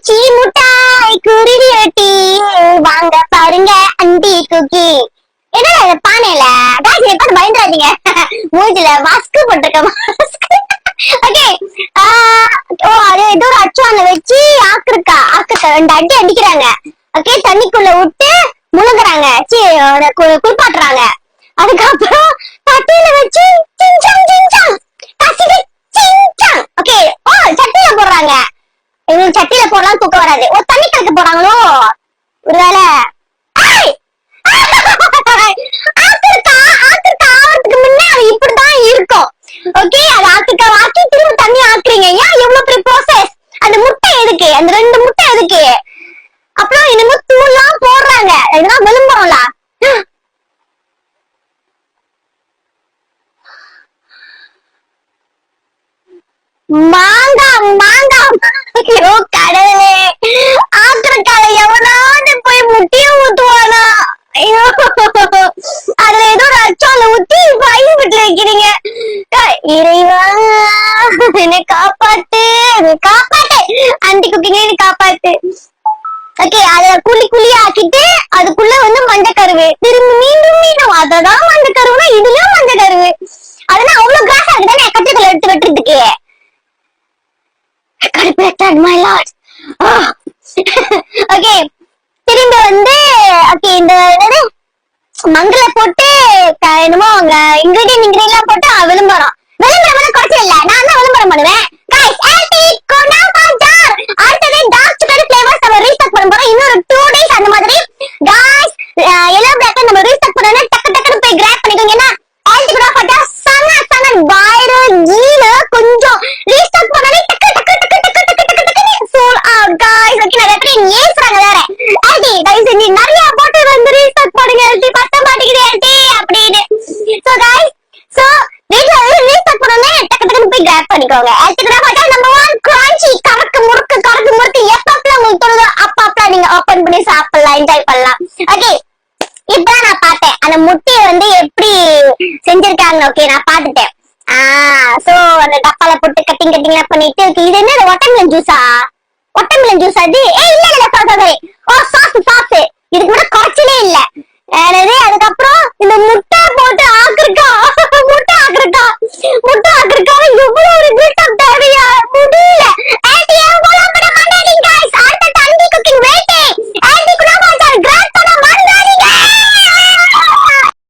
குச்சி முட்டாய் குருவி ரொட்டி வாங்க பாருங்க அண்டி குக்கி. என்ன பானையில காய்ச்சி எப்ப பயந்துடாதீங்க. மூஞ்சில மாஸ்க் போட்டிருக்க மாஸ்க். ஓகே அது ஏதோ ஒரு அச்சான வச்சு ஆக்குறக்கா 2 அடி அடிக்கிறாங்க. ஓகே தண்ணிக்குள்ள விட்டு முழுங்குறாங்க, குளிப்பாட்டுறாங்க. அதுக்கப்புறம் தட்டியில வச்சு சிங்சாங் சிங்சாங் கசிக்கு சிங்சாங். ஓகே சட்டியில போடுறாங்க. இவங்களுக்கு சட்டியில போடலாம் தூக்கம் வராது. ஒரு தண்ணி கலக்க போறாங்களோ ஒருவேளை. ஆத்துக்கு முன்னே அது இப்படிதான் இருக்கும். ஓகே அது ஆத்துக்கா ஆக்கி திரும்ப தண்ணி ஆக்குறீங்க. ஏன் எவ்வளவு பெரிய ப்ராசஸ்? அந்த முட்டை எதுக்கு? அந்த 2 முட்டை எதுக்கு? அப்புறம் என்னமோ தூள்லாம் போடுறாங்க. இதெல்லாம் விளம்பரம்ல. மாங்கா கடவுளே, ஆத்திரக்கால எவனாவது போய் முட்டிய ஊத்துவானா? ஐயோ, அதுல ஏதோ ஒரு அச்சால ஊத்தி ஐஸ் வீட்டுல வைக்கிறீங்க. இறைவா என்னை காப்பாத்து ஆன்டி குக்கிங் காப்பாத்து. ஓகே அத குழி ஆக்கிட்டு அதுக்குள்ள மஞ்சக்கருவு திரும்பி மீண்டும் அததான் மஞ்சக்கருவுனா இதுலயும் மஞ்சக்கருவு. அதெல்லாம் அவ்வளவு கிராஸா இருக்குதானே கத்திரிக்கோல எடுத்து வெட்டுறதுக்கு. my lord. ஓகே திரும்ப ஓகே இந்த மங்கள போட்டு என்னமோ அவங்க இன்கிரீடியன்ட் எல்லாம் போட்டு விளம்பரம் குறைச்சல் இல்ல. நான் தான் விளம்பரம் பண்ணுவேன். அடுத்தது டார்க் சாக்லேட் ஃபிளேவர்ஸ் நம்ம ரீஸ்டாக் பண்ண போறோம். இன்னொரு 2 days அந்த மாதிரி. गाइस எல்லோ பிளாக் நம்ம ரீஸ்டாக் பண்ணனும். டக்கு போய் கிராப் பண்ணிக்கோங்க. ஏன்னா ஆல்டி கூட போட்டா சன வைரல் கீழ கொஞ்சம் ரீஸ்டாக் பண்ணனே டக்கு சோல் அவுட் गाइस. ஓகே நான் எப்படி ஏசுறாங்க வேற. ஆல்டி गाइस நீ நிறைய போட்டு ரீஸ்டாக் பண்ணுங்க. ஆல்டி பத்த மாட்டேங்குது ஆல்டி அப்படின்னு. சோ गाइस சோ ரீஸ்டாக் பண்ணனே டக்கு போய் கிராப் பண்ணிக்கோங்க. ஆல்டி கூட போட்டா நம்பர் 1 கிரன்ச்சி கறக்கு முறுக்கு எப்பப்பலாம் உங்களுக்கு தோணுதோ அப்பப்பலாம் நீங்க ஓபன் பண்ணி சாப்பிடலாம், என்ஜாய் பண்ணலாம். ஓகே இப்பதான் நான் பார்த்தேன் அந்த முட்டையை எப்படி செஞ்சிருக்காங்க. ஓகே நான் பார்த்துட்டேன். சோ அந்த டப்பால போட்டு கட்டிங் பண்ணிட்டு இது என்ன வாட்டர்மெலன் ஜூஸா? வாட்டர்மெலன் ஜூஸ் அது? இல்ல சாரி. சாஸ் இதுக்கு கூட குறைச்சலே இல்ல. அதுக்கப்புறம் இந்த முட்டை போட்டு ஆக்குறக்கா